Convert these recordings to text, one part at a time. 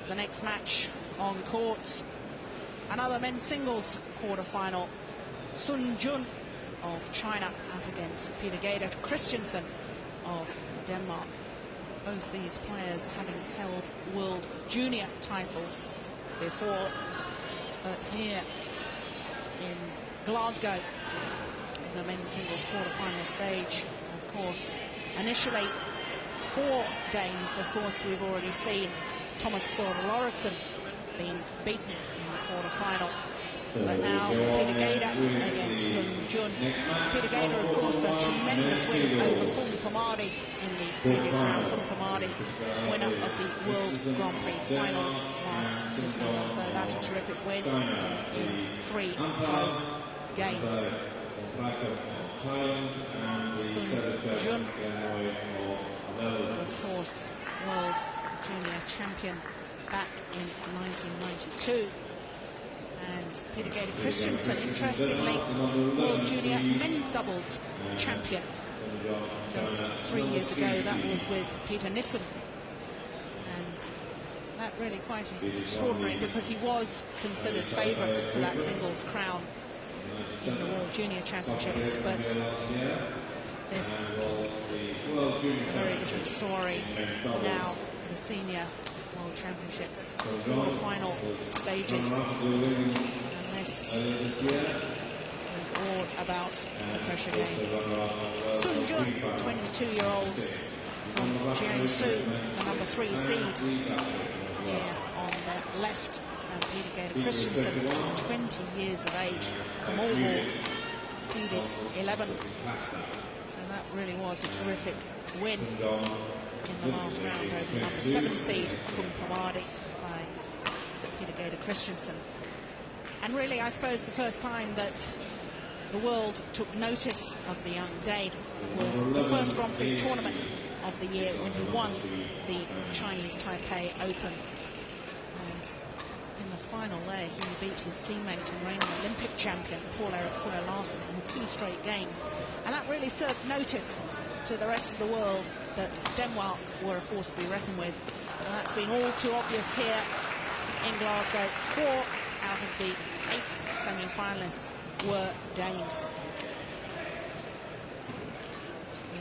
the next match on court. Another men's singles quarter-final. JUN of China up against Peter GADE Christensen of Denmark. Both these players having held world junior titles before, but here in Glasgow, the men's singles quarter-final stage, of course, initially 4 Danes. Of course, we've already seen Thomas Thor Lauritsen being beaten in the quarter-final. But now Peter GADE against JUN. Peter GADE, of course, a tremendous win over Fulton in the previous round. Fulton, winner of the World Grand Prix Finals last December. So that's a terrific win in 3 close games. JUN, of course, world junior champion back in 1992. And Peter GADE Christensen, interestingly, world junior men's doubles champion just 3 years ago. That was with Peter Nissen. And that really quite extraordinary, because he was considered favourite for that singles crown in the World Junior Championships. But this a very different story now, the senior World Championships quarter-final stages, and this is all about the pressure game. JUN, 22-year-old from Jiangsu, the number 3 seed here on the left, and Peter GADE Christensen, just 20 years of age, from Aalborg, seeded 11. So that really was a terrific win in the last round over the number 7 seed from Pamadi by Peter GADE Christensen. And really, I suppose the first time that the world took notice of the young Dane was the first Grand Prix tournament of the year, when he won the Chinese Taipei Open. And in the final there, he beat his teammate and reigning Olympic champion Paul-Erik Larsen in 2 straight games. And that really served notice to the rest of the world that Denmark were a force to be reckoned with. And that's been all too obvious here in Glasgow. 4 out of the 8 semi-finalists were Danes.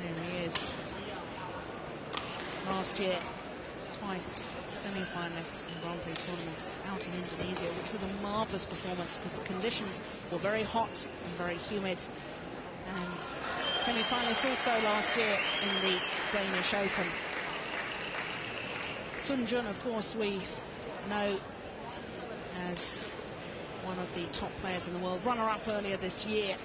There he is. Last year, twice semi-finalist in Grand Prix tournaments out in Indonesia, which was a marvellous performance because the conditions were very hot and very humid. And semi-finalist also last year in the Danish Open. JUN, of course, we know as one of the top players in the world, runner-up earlier this year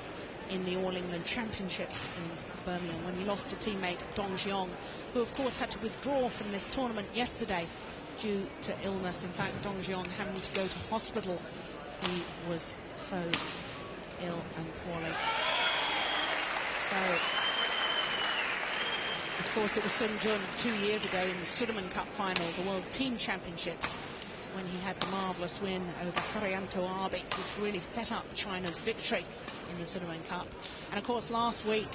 in the All England Championships in Birmingham, when he lost to teammate Dong Jiong, who of course had to withdraw from this tournament yesterday due to illness. In fact, Dong Jiong having to go to hospital. He was so ill and poorly. So, of course, it was JUN 2 years ago in the Sudirman Cup final, the World Team Championships, when he had the marvellous win over Haryanto Arbi, which really set up China's victory in the Sudirman Cup. And of course, last week,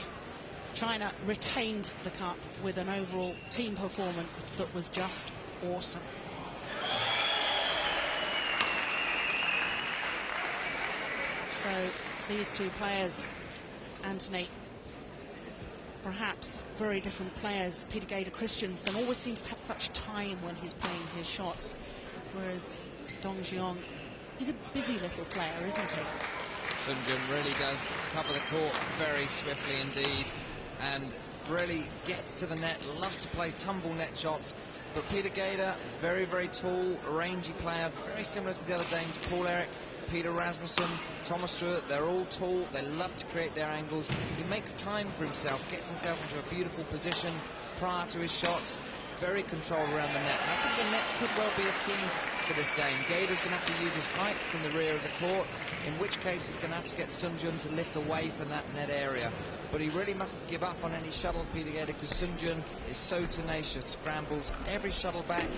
China retained the cup with an overall team performance that was just awesome. So these 2 players, Anthony, perhaps very different players. Peter GADE Christensen always seems to have such time when he's playing his shots, whereas Dong Jiong, he's a busy little player, isn't he? JUN really does cover the court very swiftly indeed, and really gets to the net, loves to play tumble net shots. But Peter GADE, very, very tall, rangy player, very similar to the other Danes, Paul-Erik, Peter Rasmussen, Thomas Stewart. They're all tall, they love to create their angles. He makes time for himself, gets himself into a beautiful position prior to his shots, very controlled around the net. And I think the net could well be a key for this game. GADE's going to have to use his height from the rear of the court, in which case he's going to have to get JUN to lift away from that net area. But he really mustn't give up on any shuttle, Peter GADE, because JUN is so tenacious, scrambles every shuttle back,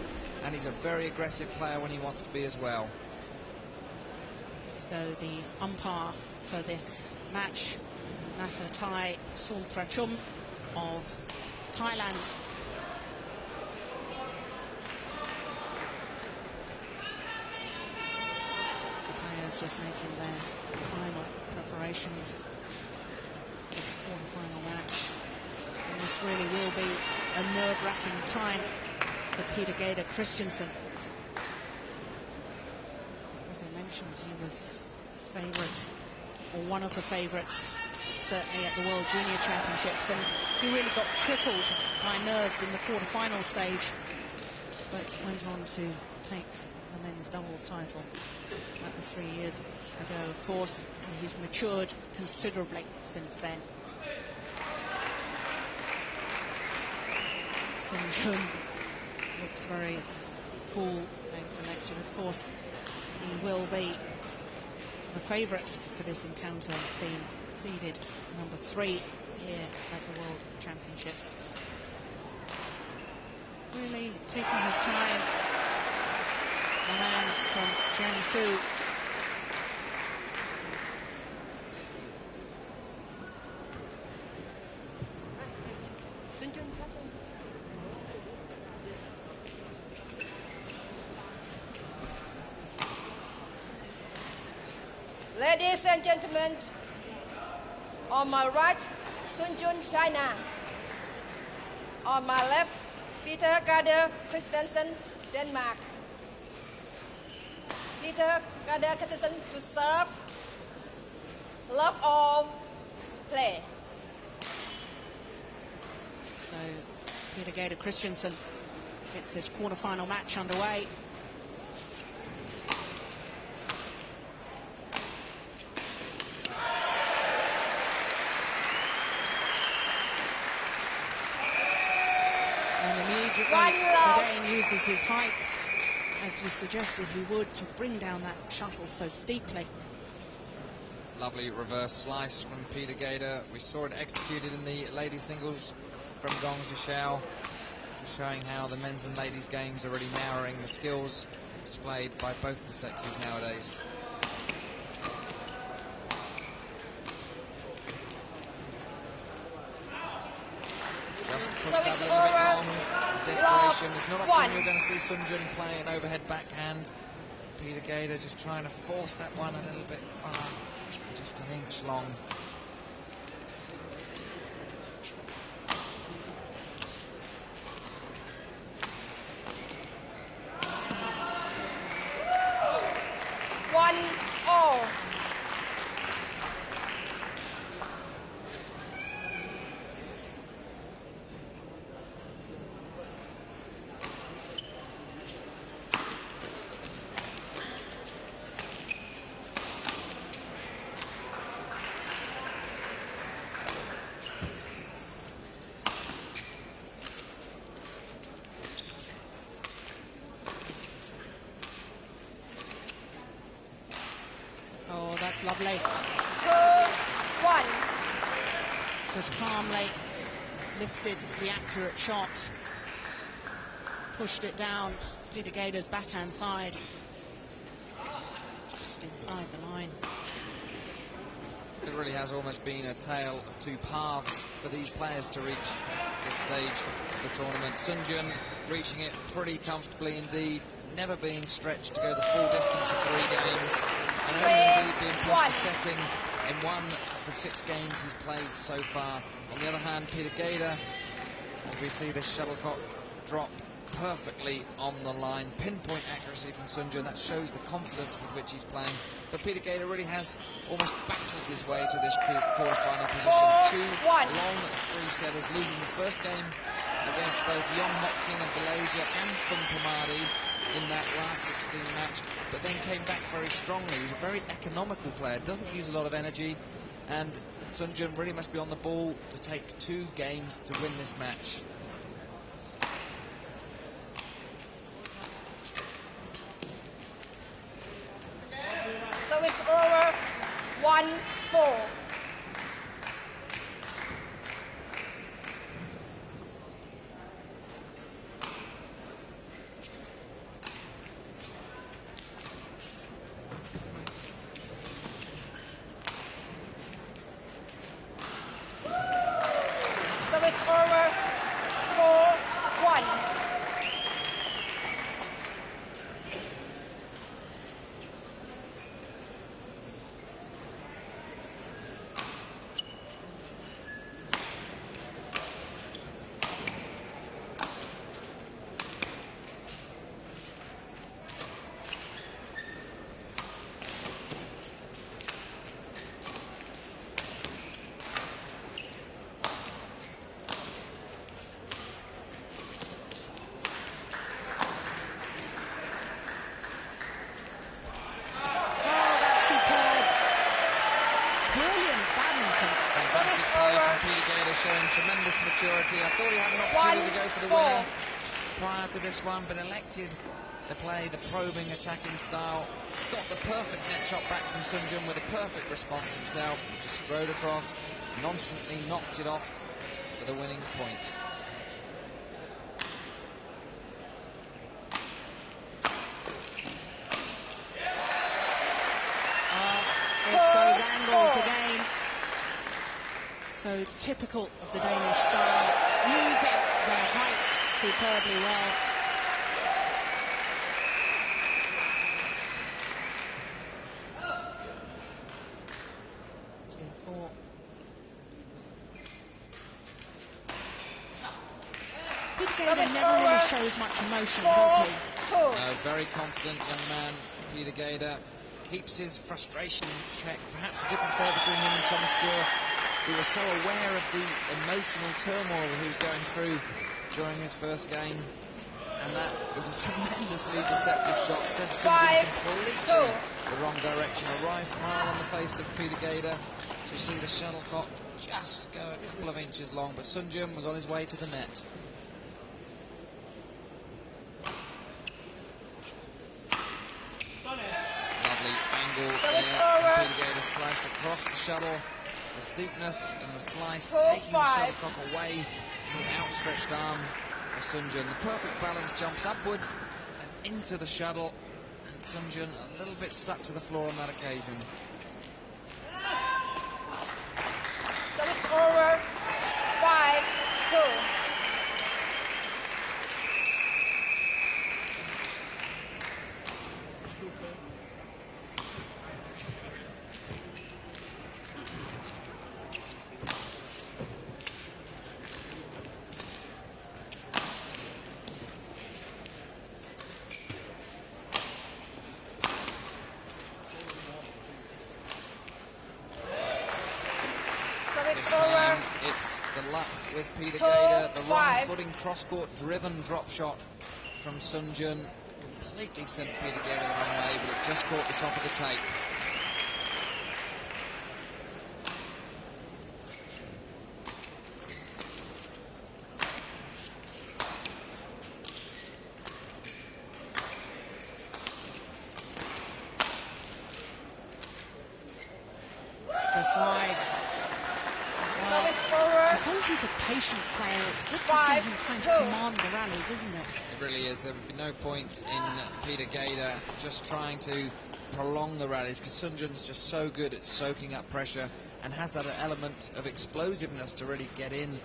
and he's a very aggressive player when he wants to be as well. So the umpire for this match, Nathathai Somprachum of Thailand. players just making their final preparations for this quarter-final match. And this really will be a nerve-wracking time for Peter Gader Christensen. As I mentioned, he was favourite, or one of the favourites, certainly at the World Junior Championships, and he really got crippled by nerves in the quarter-final stage, but went on to take the men's doubles title. That was 3 years ago, of course, and he's matured considerably since then. JUN looks very cool and collected. Of course, he will be the favourite for this encounter, being seeded number 3 here at the World Championships. Really taking his time, the man from Jiangsu. Ladies and gentlemen, on my right, JUN, China. On my left, Peter Gader Christensen, Denmark. Peter Gader Christensen to serve. Love all, play. So Peter Gader Christensen gets this quarter-final match underway. Again uses his height, as you suggested he would, to bring down that shuttle so steeply. Lovely reverse slice from Peter Gader. We saw it executed in the ladies singles from Gong Zhishao, showing how the men's and ladies games are really narrowing the skills displayed by both the sexes nowadays. Just push that a little bit long. Desperation is not often you're going to see JUN play an overhead backhand. Peter Gader just trying to force that one a little bit far, just an inch long. Oh, that's lovely. 2-1. Just calmly lifted the accurate shot, pushed it down Peter Gader's backhand side, just inside the line. It really has almost been a tale of two paths for these players to reach this stage of the tournament. JUN reaching it pretty comfortably indeed, never being stretched to go the full distance of 3 games, and only indeed being pushed to setting in 1 of the 6 games he's played so far. On the other hand, Peter Gader, as we see this shuttlecock drop perfectly on the line, pinpoint accuracy from JUN, that shows the confidence with which he's playing. But Peter Gader really has almost battled his way to this quarter-final position. 2 long 3-setters, losing the first game against both Yong Hok King of Malaysia and Phung Pamadi in that last 16 match, but then came back very strongly. He's a very economical player, doesn't use a lot of energy, and JUN really must be on the ball to take 2 games to win this match. So it's over 1-4. maturity. I thought he had an opportunity to go for the winner prior to this one, but elected to play the probing attacking style. Got the perfect net shot back from Sun Jun with a perfect response himself. He just strode across, nonchalantly knocked it off for the winning point. It's those angles again. So typical of the Danish style, using their height superbly well. Peter Gade never really shows much emotion, does he? Very confident young man, Peter Gade. Keeps his frustration in check. Perhaps a difference there between him and Thomas Dürr, who was so aware of the emotional turmoil he was going through during his first game. And that was a tremendously deceptive shot. Sent Sun Jun completely the wrong direction. A wry smile on the face of Peter Gade. So you see the shuttlecock just go a couple of inches long, but Sun Jun was on his way to the net. Peter Gade sliced across the shuttle, the steepness and the slice, taking the shuttlecock away from the outstretched arm of Sun Jun. The perfect balance jumps upwards and into the shuttle, and Sun Jun a little bit stuck to the floor on that occasion. So it's over, 5-2. It's the luck with Peter Gade, the wrong-footing cross-court driven drop shot from Sun Jun completely sent Peter Gade the wrong way, but it just caught the top of the tape. Just wide. He's a patient player. It's good to see him trying to command the rallies, isn't it? It really is. There would be no point in Peter Gade just trying to prolong the rallies, because Sun Jun's just so good at soaking up pressure and has that element of explosiveness to really get in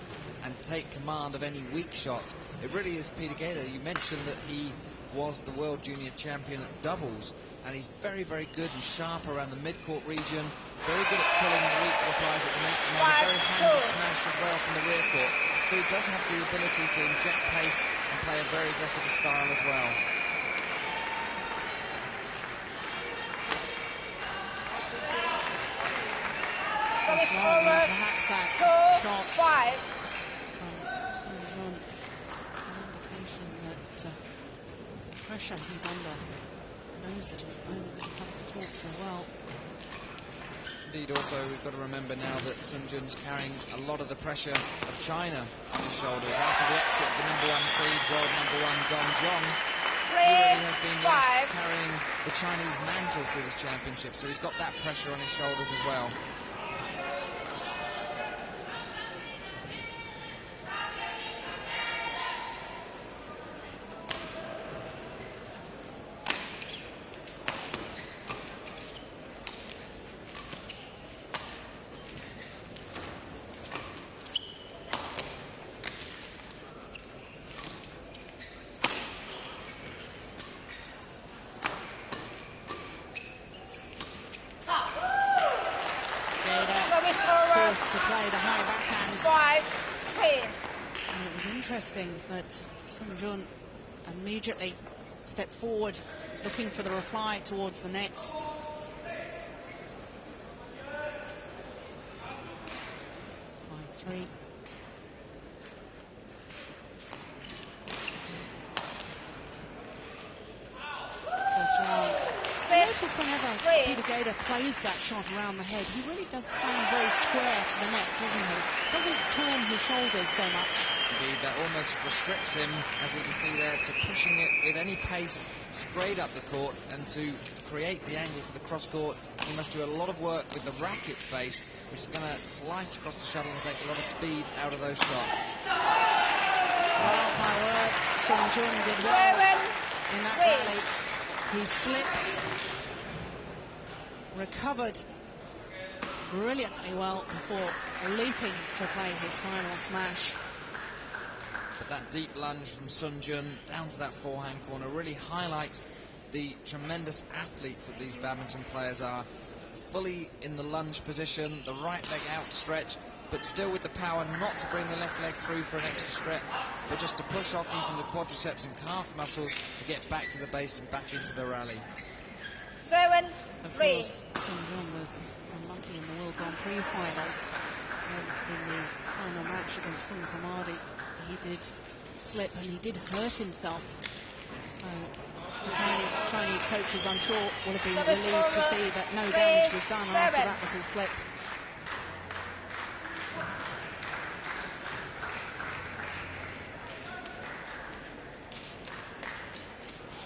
and take command of any weak shot. It really is Peter Gade. You mentioned that he was the world junior champion at doubles, and he's very, very good and sharp around the mid-court region. Very good at pulling the weak replies at the net, and has a very handy smash as well from the rear court. So he does have the ability to inject pace and play a very aggressive style as well. So it's over, perhaps that 2-5. shot from Sun Jun, an indication that pressure he's under, knows that his opponent can play the court so well. Indeed, also, we've got to remember now that Sun Jun's carrying a lot of the pressure of China on his shoulders. After the exit of the #1 seed, world #1 Dong Jiang, he really has been carrying the Chinese mantle through this championship, so he's got that pressure on his shoulders as well. To play the high backhand. 5-3. And it was interesting that Sun Jun immediately stepped forward, looking for the reply towards the net. 5-3. First round. 6-3. notice whenever Peter GADE plays that shot around the head, he really does stand very square to the net, doesn't he? Doesn't turn his shoulders so much. Indeed, that almost restricts him, as we can see there, to pushing it with any pace straight up the court, and to create the angle for the cross-court, he must do a lot of work with the racket face, which is going to slice across the shuttle and take a lot of speed out of those shots. Well, my word, JUN did well in that rally. He slips, recovered brilliantly well before leaping to play his final smash. But that deep lunge from JUN down to that forehand corner really highlights the tremendous athletes that these badminton players are. Fully in the lunge position, the right leg outstretched, but still with the power not to bring the left leg through for an extra stretch, but just to push off using the quadriceps and calf muscles to get back to the base and back into the rally. 7-3. Of course, JUN was unlucky in the World Grand Prix finals. And in the final match against Fung Kamadi, he did slip and he did hurt himself. So the Chinese coaches, I'm sure, will have been relieved to see that no damage was done after that little slip.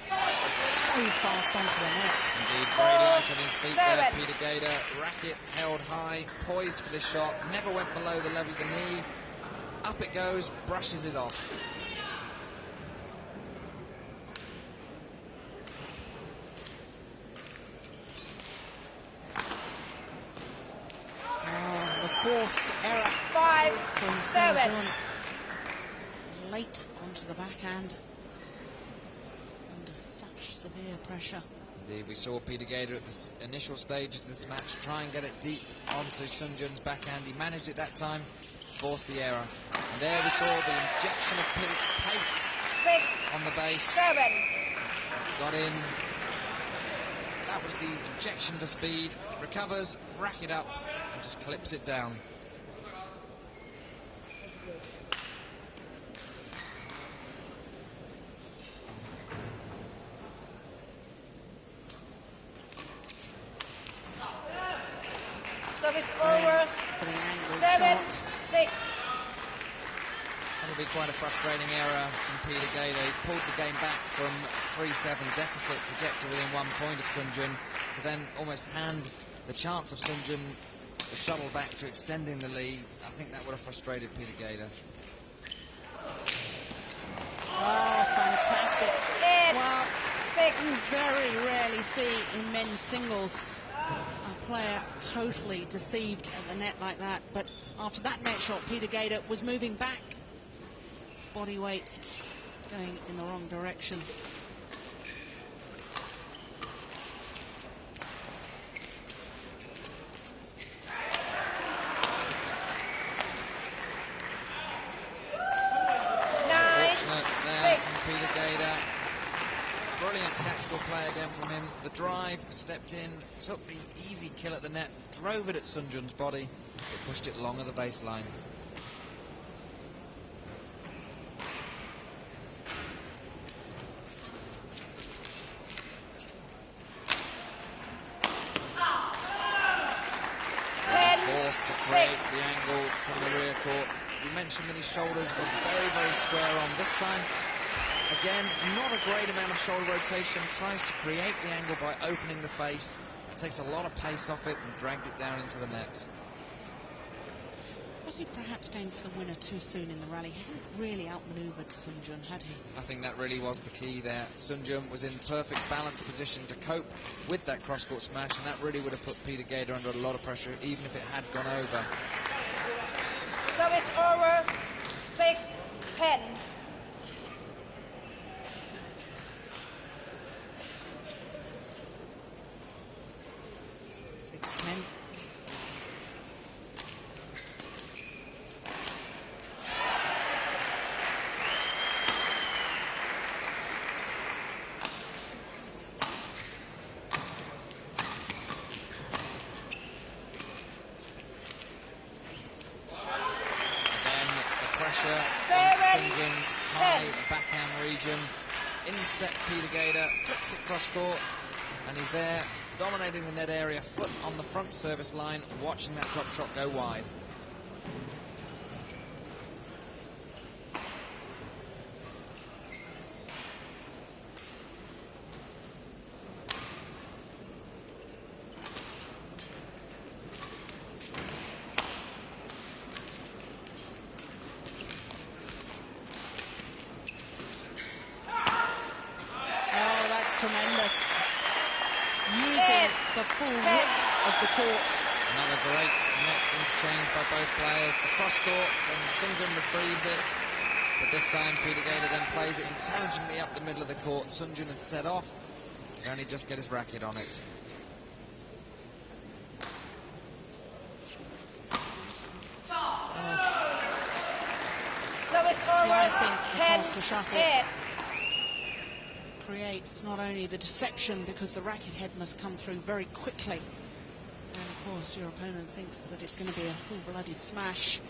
So fast onto the net. Indeed, very light on his feet there, Peter GADE. Racket held high, poised for this shot, never went below the level of the knee. Up it goes, brushes it off. Oh, the forced error. 5-7. Late onto the backhand. Under such severe pressure. Indeed, we saw Peter GADE at this initial stage of this match try and get it deep onto JUN's backhand. He managed it that time, forced the error. And there we saw the injection of pace 6 on the base. 7. Got in. That was the injection to speed. Recovers, racket up, and just clips it down. Service over. 7-6. That'll be quite a frustrating error from Peter GADE. He pulled the game back from 3-7 deficit to get to within 1 point of JUN, to then almost hand the chance of JUN the shuttle back to extending the lead. I think that would have frustrated Peter GADE. Oh, fantastic. 8-6. Well, we very rarely see in men's singles a player totally deceived at the net like that. But after that net shot, Peter GADE was moving back. His body weight going in the wrong direction. Peter GADE. Brilliant tactical play again from him. The drive, stepped in, took the easy kill at the net, drove it at JUN's body, but pushed it long of the baseline. Forced to create the angle from the rear court. You mentioned that his shoulders were very, very square on. This time, again, not a great amount of shoulder rotation. Tries to create the angle by opening the face. It takes a lot of pace off it and dragged it down into the net. Was he perhaps going for the winner too soon in the rally? He hadn't really outmaneuvered JUN, had he? I think that really was the key there. JUN was in perfect balance position to cope with that cross-court smash, and that really would have put Peter GADE under a lot of pressure, even if it had gone over. Service over. 6-10. JUN's high backhand region. In step Peter GADE, flicks it cross court, and he's there dominating the net area, foot on the front service line, watching that drop shot go wide. Tremendous. Using the full width of the court. Another great net interchange by both players. The cross court, then Sunjun retrieves it. But this time Peter GADE then plays it intelligently up the middle of the court. Sunjun had set off. He could only just get his racket on it. So it's Slicing over. across the shuttle. 10. Creates not only the deception, because the racket head must come through very quickly, and of course your opponent thinks that it's going to be a full-blooded smash,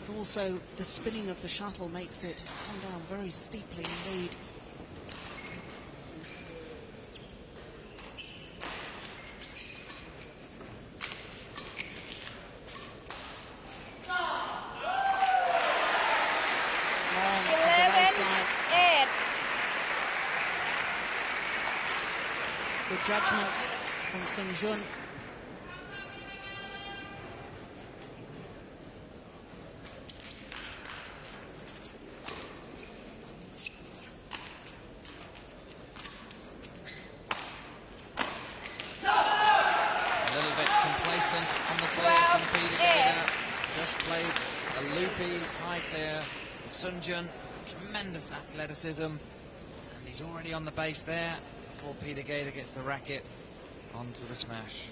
but also the spinning of the shuttle makes it come down very steeply indeed. Good judgment from Sun-Jun. A little bit complacent on the clear from Peter GADE. Just played a loopy high clear. Sun-Jun, tremendous athleticism, and he's already on the base there before Peter GADE gets the racket onto the smash.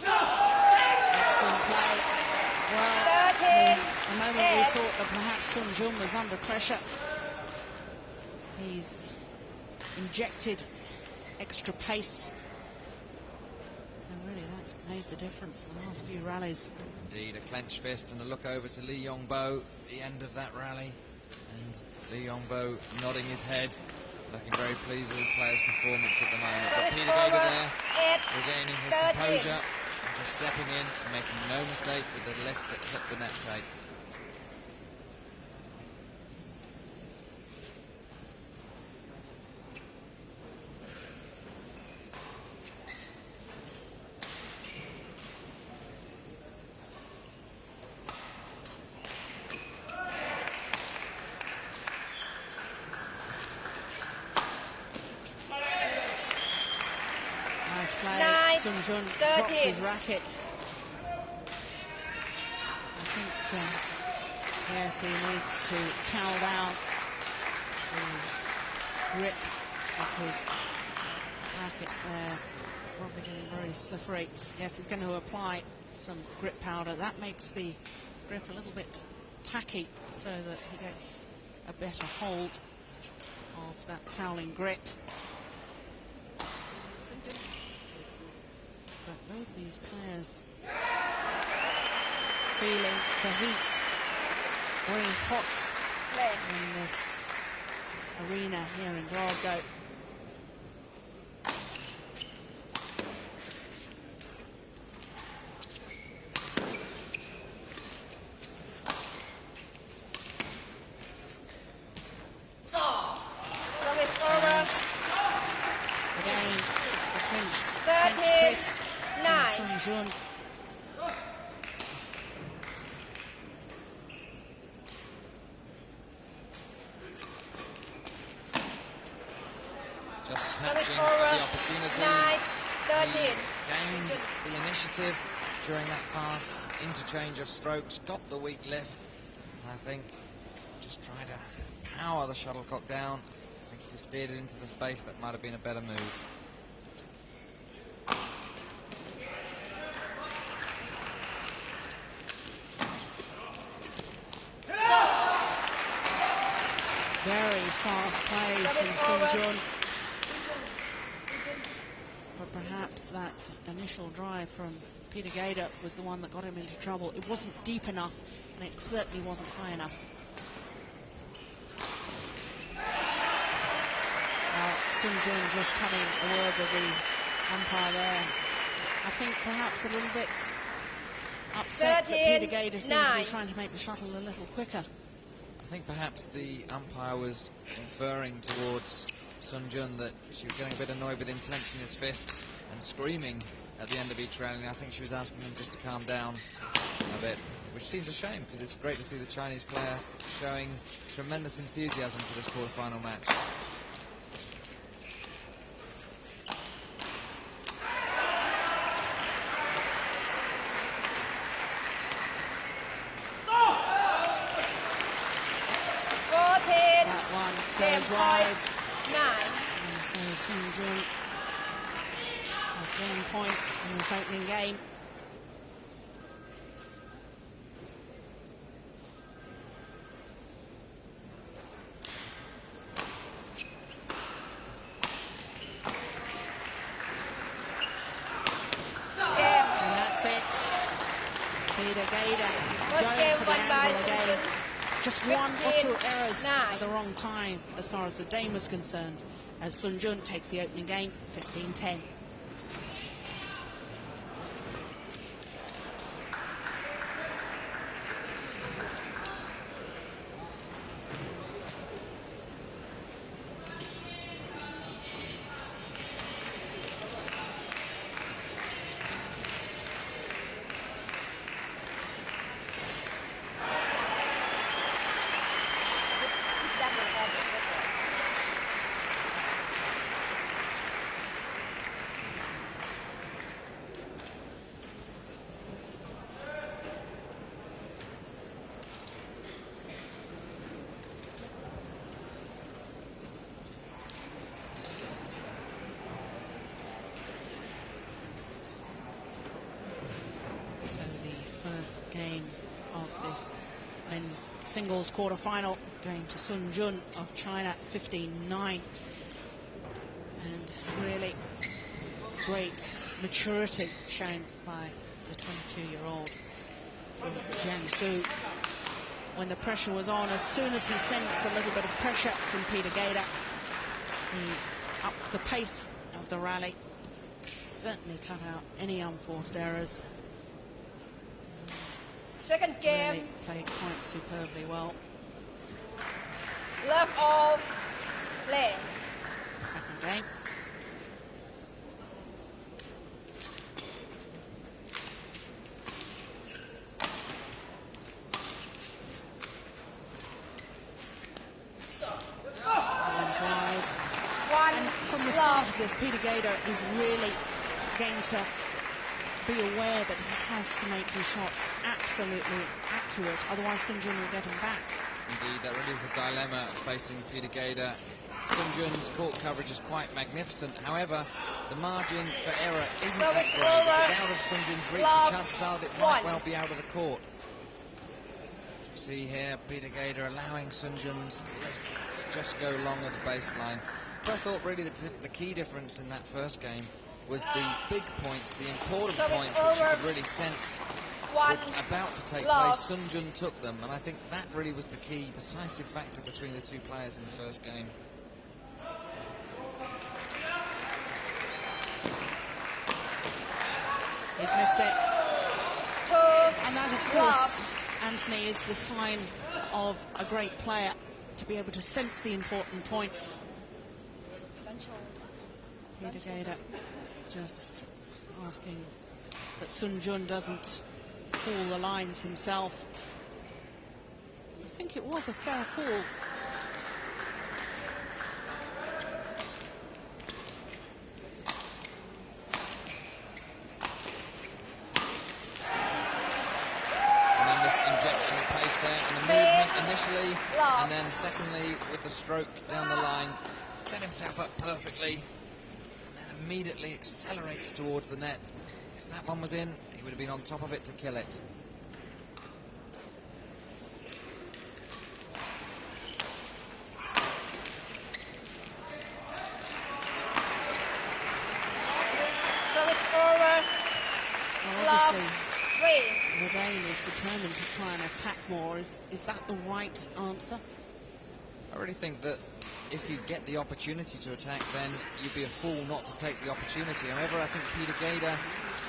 Excellent play. Well, the moment we thought that perhaps Sun-Jun was under pressure, he's injected extra pace, and really that's made the difference the last few rallies. Indeed, a clenched fist and a look over to Lee Yong-bo at the end of that rally, and Lee Yong-bo nodding his head, looking very pleased with the player's performance at the moment. But Peter GADE there, regaining his composure, and just stepping in and making no mistake with the lift that clipped the net tape. Nice play. Sun-Jun drops his racket. I think, yes, he needs to towel down the grip of his racket there. Probably getting very slippery. Yes, he's going to apply some grip powder. That makes the grip a little bit tacky, so that he gets a better hold of that toweling grip. But both these players feeling the heat, very hot in this arena here in Glasgow. Again, the clenched fist. Sun-Jun. Just snatching the opportunity. He gained the initiative during that fast interchange of strokes, got the weak lift, and I think just tried to power the shuttlecock down. I think he steered it into the space that might have been a better move. Very fast play from Sun-Jun. But perhaps that initial drive from Peter GADE was the one that got him into trouble. It wasn't deep enough, and it certainly wasn't high enough. Now, Sun Jun just having a word with the umpire there. I think perhaps a little bit upset that Peter GADE seemed to be trying to make the shuttle a little quicker. I think perhaps the umpire was inferring towards Sun Jun that she was getting a bit annoyed with him clenching his fist and screaming at the end of each round, and I think she was asking him just to calm down a bit, which seems a shame because it's great to see the Chinese player showing tremendous enthusiasm for this quarter-final match. That one goes wide. 9. And so Sun Jun has gained points in this opening game. And that's it. Peter GADE going for the angle again. Just one or two errors at the wrong time as far as the Dane was concerned, as Sun Jun takes the opening game 15-10. First game of this men's singles quarter-final going to Sun Jun of China, 15-9. And really great maturity shown by the 22-year-old from Jiangsu. When the pressure was on, as soon as he sensed a little bit of pressure from Peter GADE, he upped the pace of the rally, certainly cut out any unforced errors. Second game. Really played quite superbly well. Love all play. Second game. One's wide. And from the start of this, Peter GADE is really going to be aware that he has to make his shots absolutely accurate, otherwise Sun Jun will get him back. Indeed, that really is the dilemma facing Peter GADE. Sun Jun's court coverage is quite magnificent. However, the margin for error isn't that great. If it's out of Sun Jun's reach, the chances are that it might well be out of the court. You see here, Peter GADE allowing Sun Jun's lift to just go long of the baseline. But I thought really the key difference in that first game was the big points, the important points, which you could really sense were about to take place. Sun Jun took them, and I think that really was the key decisive factor between the two players in the first game. He's missed it. And that, of course, Anthony, is the sign of a great player, to be able to sense the important points. Peter GADE just asking that Sun Jun doesn't call the lines himself. I think it was a fair call. Tremendous injection of pace there, and the movement initially, and then secondly with the stroke down the line, set himself up perfectly. Immediately accelerates towards the net. If that one was in, he would have been on top of it to kill it. obviously, 3. the Dane is determined to try and attack more. Is that the right answer? I really think that if you get the opportunity to attack, then you'd be a fool not to take the opportunity. However, I think Peter GADE,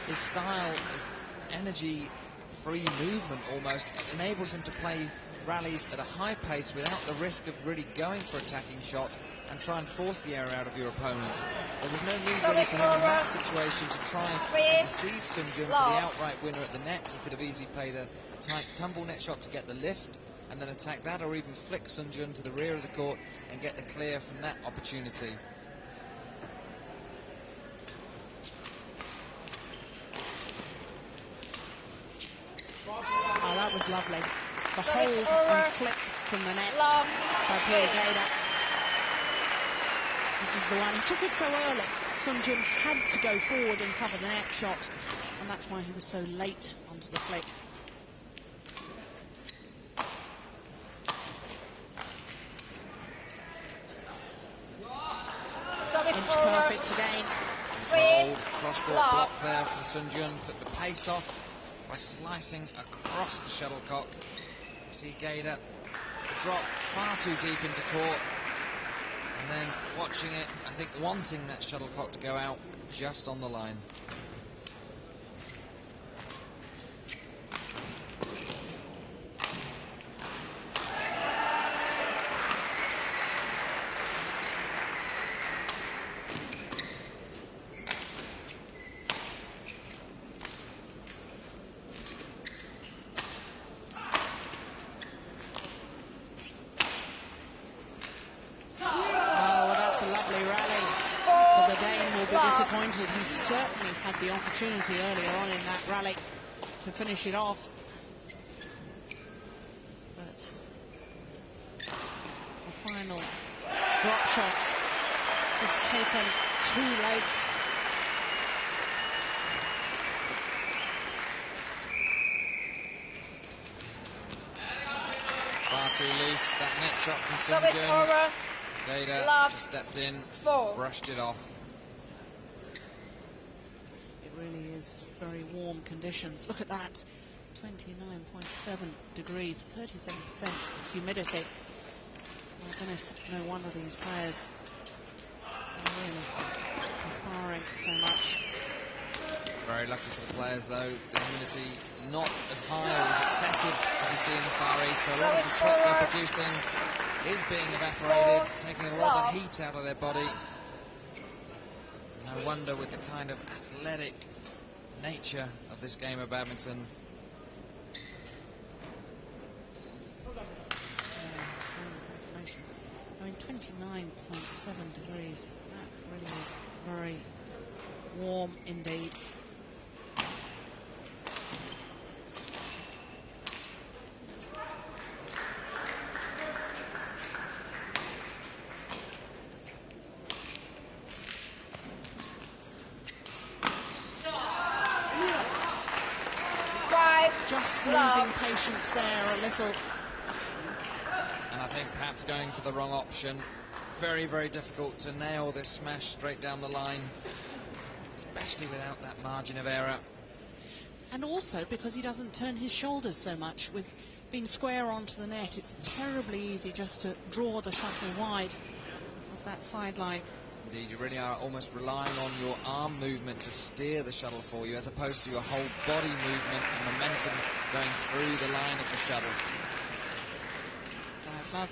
his style, his energy-free movement almost, enables him to play rallies at a high pace without the risk of really going for attacking shots and try and force the air out of your opponent. There was no need really for him in that situation to try and deceive Sun Jun for the outright winner at the net. He could have easily played a tight tumble net shot to get the lift and then attack that, or even flick Sun Jun to the rear of the court and get the clear from that opportunity. Oh, that was lovely. The hold and flick from the net by Peter GADE. This is the one. He took it so early. Sun Jun had to go forward and cover the net shot, and that's why he was so late onto the flick. Inch perfect again. Controlled cross-court block there from Sun Jun. Took the pace off by slicing across the shuttlecock. See GADE, the drop far too deep into court, and then watching it, I think wanting that shuttlecock to go out just on the line. Disappointed. He certainly had the opportunity earlier on in that rally to finish it off, but the final drop shot was taken too late. Far too loose, that net shot from Sun Jun. GADE just stepped in, brushed it off. Really is very warm conditions. Look at that, 29.7 degrees, 37% humidity. My goodness, no wonder these players are really perspiring so much. Very lucky for the players though, the humidity not as high or as excessive as you see in the Far East, so a lot of the sweat they're producing is being evaporated, taking a lot of the heat out of their body. No wonder with the kind of athletic nature of this game of badminton. I mean, 29.7 degrees. That really is very warm indeed. Just losing patience there a little. And I think perhaps going for the wrong option. Very, very difficult to nail this smash straight down the line, especially without that margin of error. And also because he doesn't turn his shoulders so much. With being square onto the net, it's terribly easy just to draw the shuttle wide of that sideline. Indeed, you really are almost relying on your arm movement to steer the shuttle for you, as opposed to your whole body movement and momentum going through the line of the shuttle. Bad love.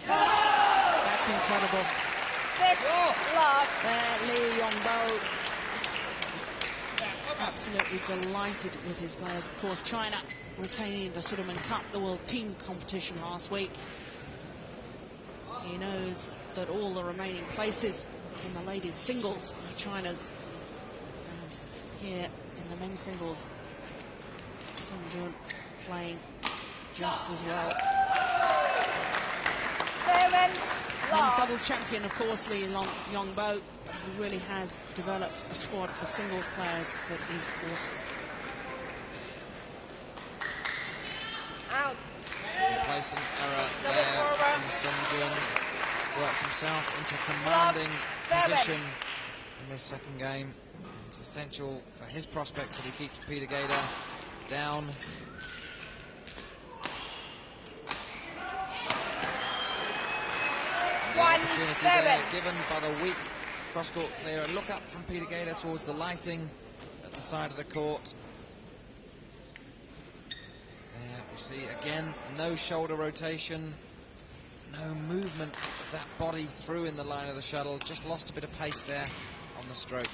That's incredible. 6 love. There, Lee Yongbo. Absolutely delighted with his players. Of course, China retaining the Sudirman Cup, the World Team competition last week. He knows that all the remaining places in the ladies' singles are China's. And here in the men's singles, Sun Jun playing just as well. 7 Men's love. doubles champion, of course, Lee Yongbo, who really has developed a squad of singles players that is awesome. complacent error there from Sun Jun. Worked himself into commanding position in this second game. It's essential for his prospects that he keeps Peter GADE down. The opportunity there given by the weak cross-court clear. A look up from Peter GADE towards the lighting at the side of the court. There we see again no shoulder rotation, no movement of that body through in the line of the shuttle. Just lost a bit of pace there on the stroke.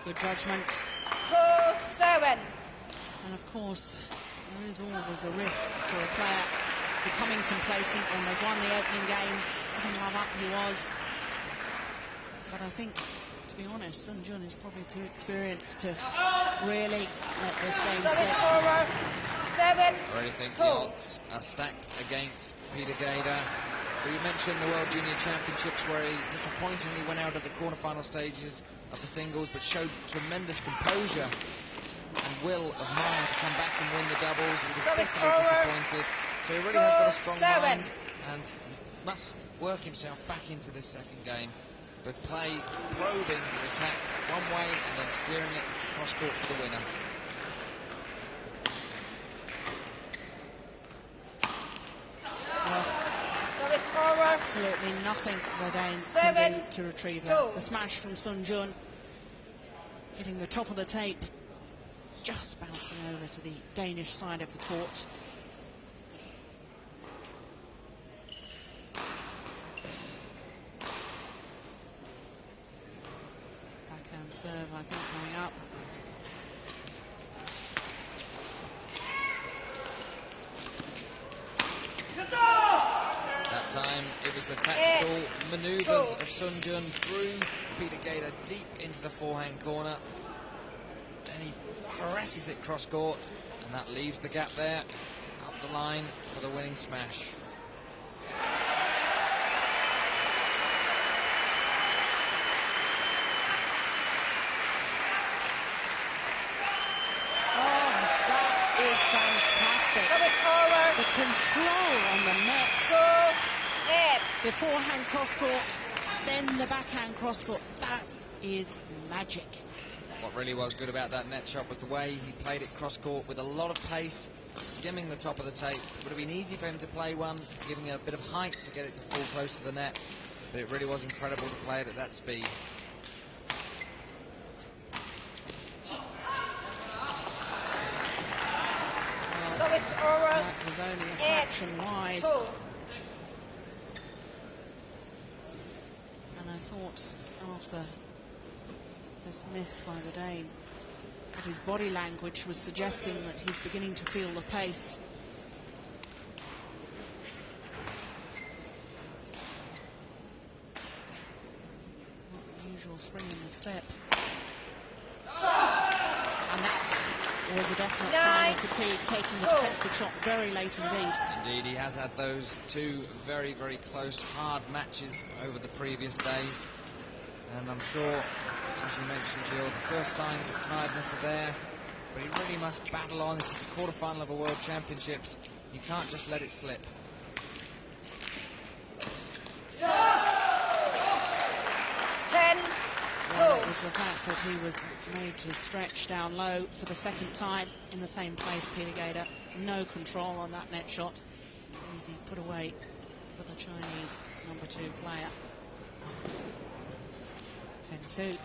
Good judgment. 2-7. And of course, there is always a risk for a player becoming complacent when they've won the opening game. 7-love up he was. But I think, to be honest, Sun Jun is probably too experienced to really let this game slip. 7. I really think the odds are stacked against Peter GADE. We mentioned the World Junior Championships where he disappointingly went out at the quarterfinal stages of the singles, but showed tremendous composure and will of mind to come back and win the doubles. He was bitterly disappointed. So he really has got a strong mind, and he must work himself back into this second game. But play probing the attack one way and then steering it cross court for the winner. Absolutely nothing the Danes can do to retrieve that. The smash from Sun Jun, hitting the top of the tape, just bouncing over to the Danish side of the court. Backhand serve, I think, going up. That time it was the tactical manoeuvres of Sun Jun through Peter GADE deep into the forehand corner. Then he presses it cross court, and that leaves the gap there up the line for the winning smash. Fantastic. The control on the net. The forehand cross court, then the backhand cross court. That is magic. What really was good about that net shot was the way he played it cross court with a lot of pace, skimming the top of the tape. It would have been easy for him to play one, giving it a bit of height to get it to fall close to the net, but it really was incredible to play it at that speed. That was only a fraction wide. And I thought after this miss by the Dane that his body language was suggesting that he's beginning to feel the pace. Not the usual spring in the step. And that was a definite sign of fatigue, taking the defensive shot very late indeed. Indeed, he has had those two very, very close, hard matches over the previous days. And I'm sure, as you mentioned, Jill, the first signs of tiredness are there. But he really must battle on. This is the quarterfinal of a World Championships. You can't just let it slip. Well, it was the fact that he was made to stretch down low for the second time in the same place, Peter GADE. No control on that net shot. Easy put away for the Chinese #2 player. 10-2.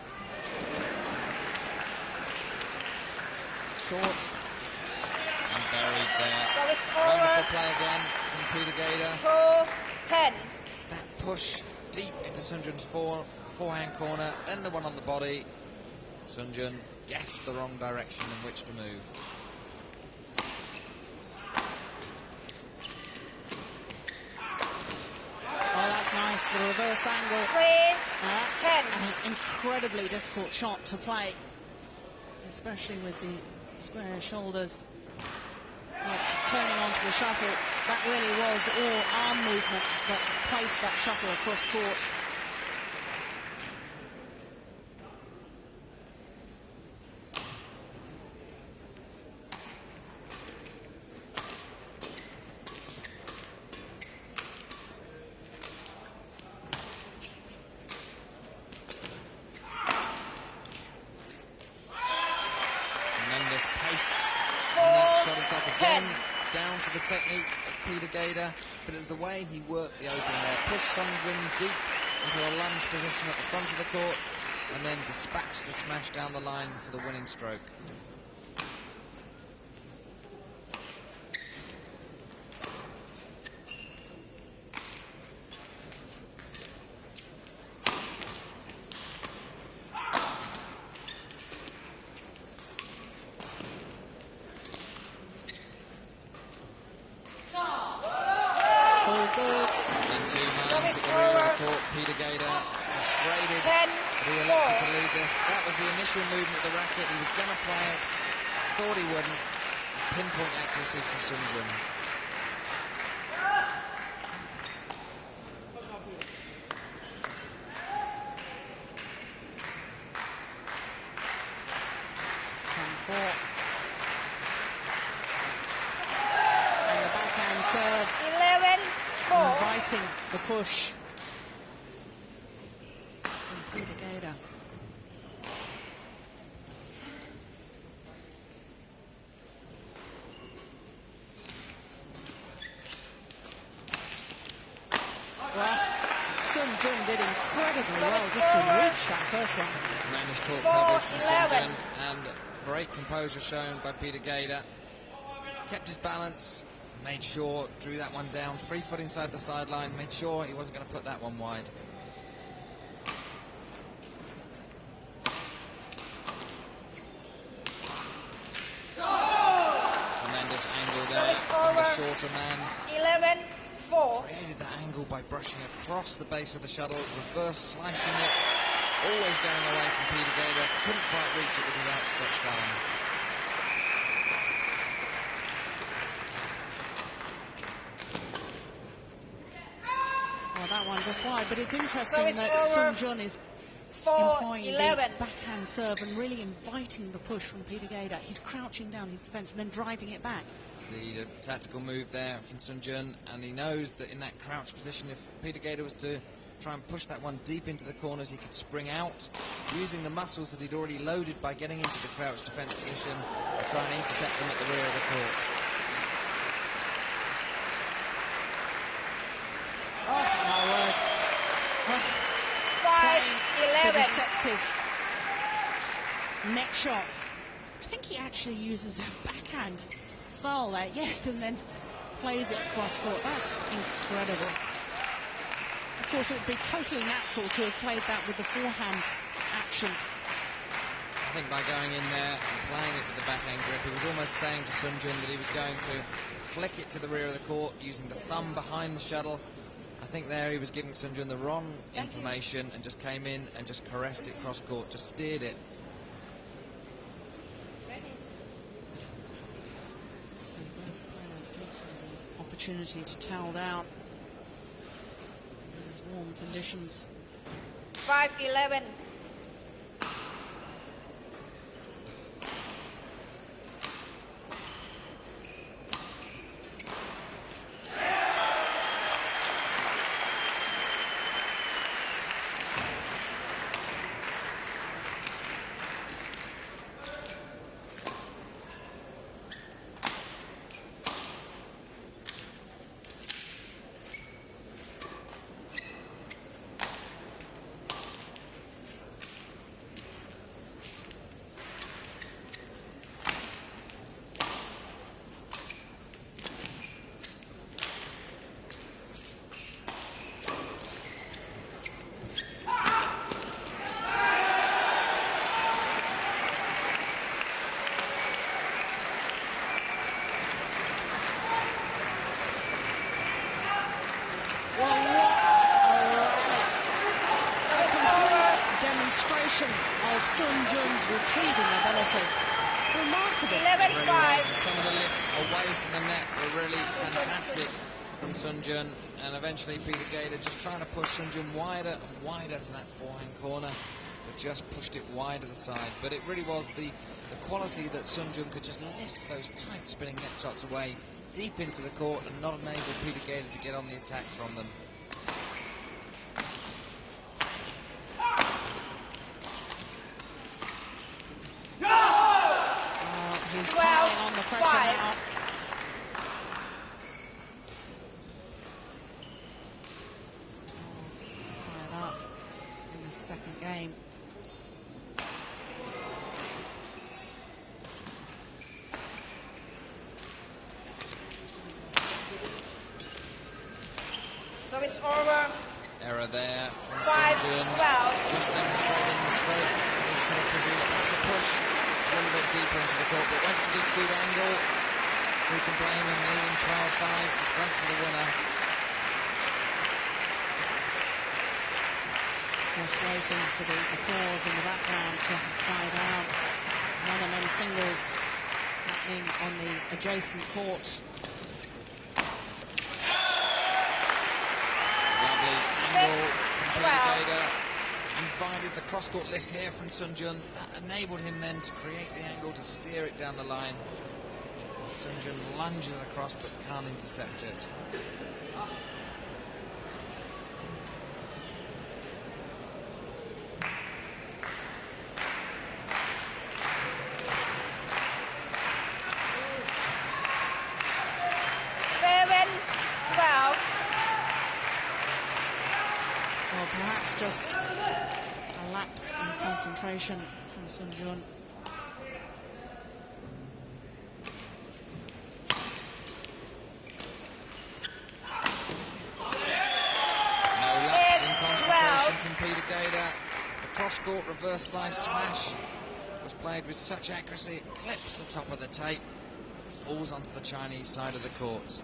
Short. And buried there. Wonderful play again from Peter GADE. 2-10. It's that push deep into Sun Jun's forehand corner, then the one on the body. Sun Jun guessed the wrong direction in which to move. Oh, that's nice, the reverse angle. 3-10. That's an incredibly difficult shot to play, especially with the square shoulders not turning onto the shuttle. That really was all arm movement that placed that shuttle across court. down to the technique of Peter GADE, but it's the way he worked the opening there. Pushed Sun Jun deep into a lunge position at the front of the court, and then dispatched the smash down the line for the winning stroke. Peter GADE frustrated that he elected to leave this. That was the initial movement of the racket. He was going to play it, thought he wouldn't. Pinpoint accuracy from Sun Jun. And the backhand serve. 11-4. Inviting the push. Peter GADE. Well, Sun Jun did incredibly well just to reach that first one. Tremendous court coverage from Sun Jun, and great composure shown by Peter GADE. Kept his balance, made sure, drew that one down, 3 foot inside the sideline, made sure he wasn't going to put that one wide. The shorter man 11-4. created that angle by brushing across the base of the shuttle, reverse slicing it, always going away from Peter GADE. Couldn't quite reach it with his outstretched arm. Well, that one just wide, but it's interesting that Sun Jun is employing the backhand serve and really inviting the push from Peter GADE. He's crouching down his defence and then driving it back. The tactical move there from Sun Jun, and he knows that in that crouch position, if Peter GADE was to try and push that one deep into the corners, he could spring out, using the muscles that he'd already loaded by getting into the crouch defence position, and try and intercept them at the rear of the court. Oh, my word. 5-11. Deceptive neck shot. I think he actually uses a backhand style there, yes, and then plays it cross court. That's incredible. Of course, it would be totally natural to have played that with the forehand action. I think by going in there and playing it with the backhand grip, he was almost saying to Sun Jun that he was going to flick it to the rear of the court using the thumb behind the shuttle. I think there he was giving Sun Jun the wrong information and just came in and just caressed it cross court, just steered it. Opportunity to towel down in these warm conditions. 5-11. Of Sun Jun's retrieving ability. Remarkable. 11-5. Some of the lifts away from the net were really fantastic from Sun Jun, and eventually Peter GADE just trying to push Sun Jun wider and wider to that forehand corner, but just pushed it wide of the side. But it really was the quality that Sun Jun could just lift those tight spinning net shots away deep into the court and not enable Peter GADE to get on the attack from them. He's piling on the pressure now. game. So it's over. Error there from 5, Sun Jun. 12. Just demonstrating the stroke they should have produced. That's a push a little bit deeper into the court, but went for the good angle. Who can blame him? Leading 12-5. Just went for the winner. Just waiting for the applause in the background to die down. Another men's singles happening on the adjacent court. Lovely angle from Peter 12. GADE. Invited the cross-court lift here from Sun Jun. That enabled him then to create the angle to steer it down the line. Sun Jun lunges across but can't intercept it. Well, perhaps just a lapse in concentration from Sun Jun. From Peter GADE. The cross-court reverse slice smash was played with such accuracy it clips the top of the tape, falls onto the Chinese side of the court.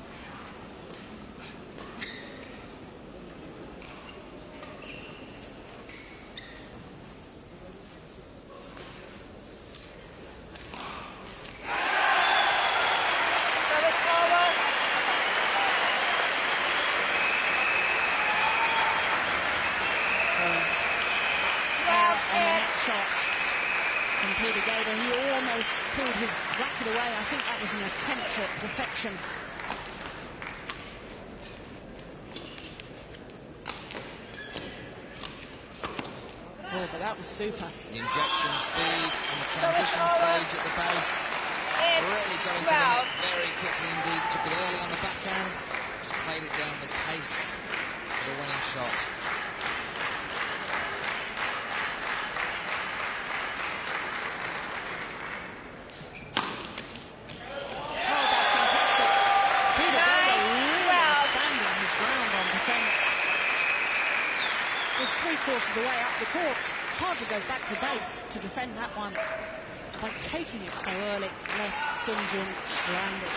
Peter GADE, he almost pulled his racket away. I think that was an attempt at deception. Oh, but that was super. The injection speed and the transition stage at the base really got into the net very quickly indeed. Took it early on the backhand, just played it down with pace for the winning shot. Three-quarters of the way up the court. Hardly goes back to base to defend that one. By taking it so early, left Sun Jun stranded.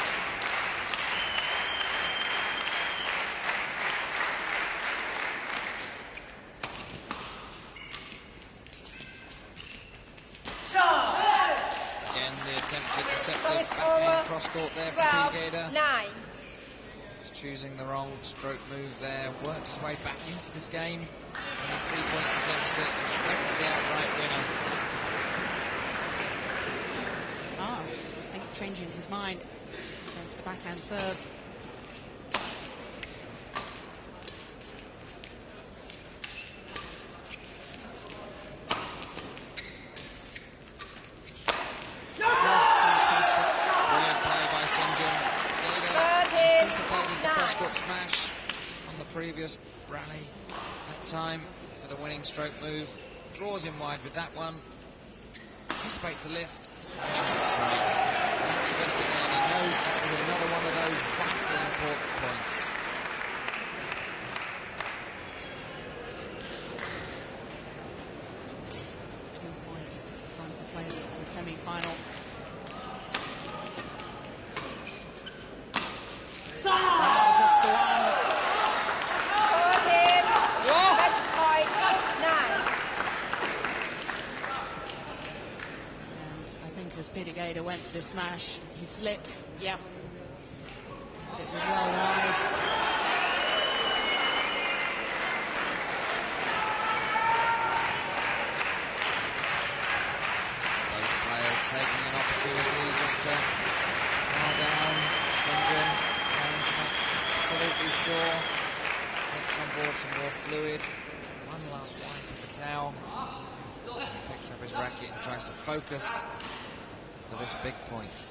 Again, the attempted deceptive backhand cross-court there from Peter GADE. 9. Choosing the wrong stroke move there, worked his way back into this game. Only 3 points to deficit, and straight for the outright winner. I think changing his mind. Going for the backhand serve. Brilliant play by Sun Jun. Anticipated the cross-court smash on the previous rally. That time for the winning stroke move. Draws him wide with that one. Anticipates the lift. Smashes it straight. That's just again. He knows that was another one of those vitally important points. Just 2 points from the place in the semi-final. Just the one. And I think as Peter GADE went for the smash, he slipped. Yep. But it was well wide. Both players taking an opportunity just to calm down. Sun Jun going to make absolutely sure takes on board some more fluid. One last wipe of the towel. Picks up his racket and tries to focus for this big point.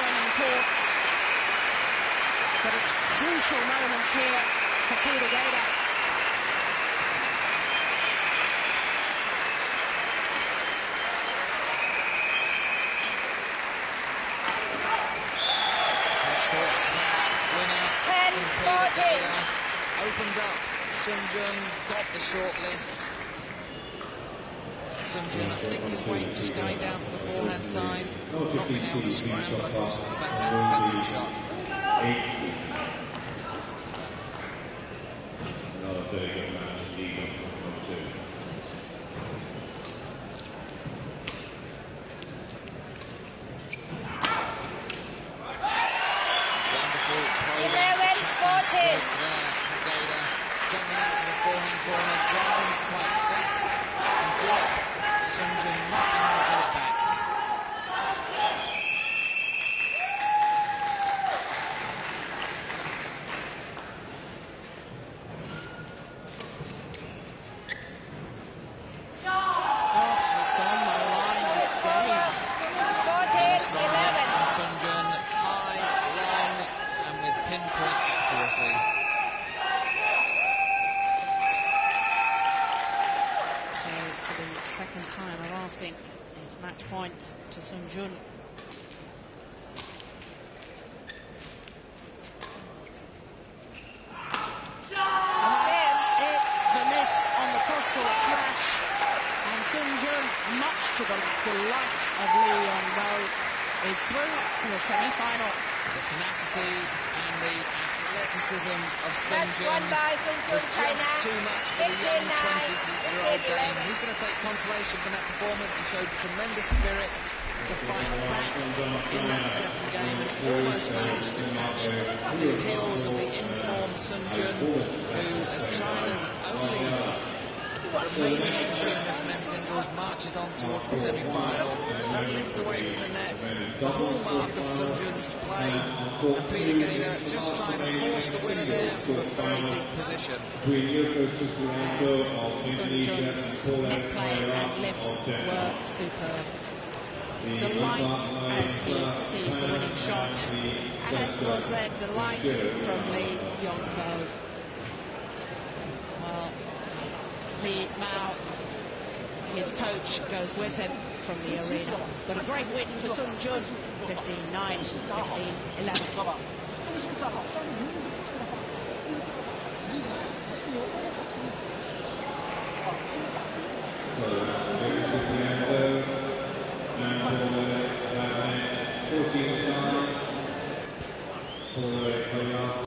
adjoining courts. But it's crucial moments here for Peter GADE. Cross-court smash winner. 10-14. Opened up. JUN got the short lift. JUN, I think his weight just going down to the forehand side, not being able to scramble across for the backhand offensive shot. Wonderful probing 11-14. there for GADE, jumping out to the forehand corner, driving it quite flat and deep. JUN not being able to get it back. It's on the line of game. 14-11. From JUN, high, long, and with pinpoint accuracy. So for the second time of asking, it's match point to JUN. It's the miss on the cross-court smash. And JUN, much to the delight of Lee Yong-bo, is through to the semi-final. The tenacity and the athleticism of That's JUN won by Sun was Jun, just China. too much for the young 15-9, 20-year-old Dane. 15-11. He's going to take consolation from that performance. He showed tremendous spirit to fight back in that second game and almost managed to catch the heels of the informed JUN, who, as China's only remaining entry in this men's singles, marches on towards the semi-final. That lift away from the net, the hallmark of JUN's play, and Peter GADE just trying to force the winner there from a very deep position. JUN's net play and lifts were superb. Delight as he sees the winning shot, as was their delight from Lee Yong-bo. Well, Lee Mao, his coach, goes with him from the arena. But a great win for JUN, 15-9, 15-11.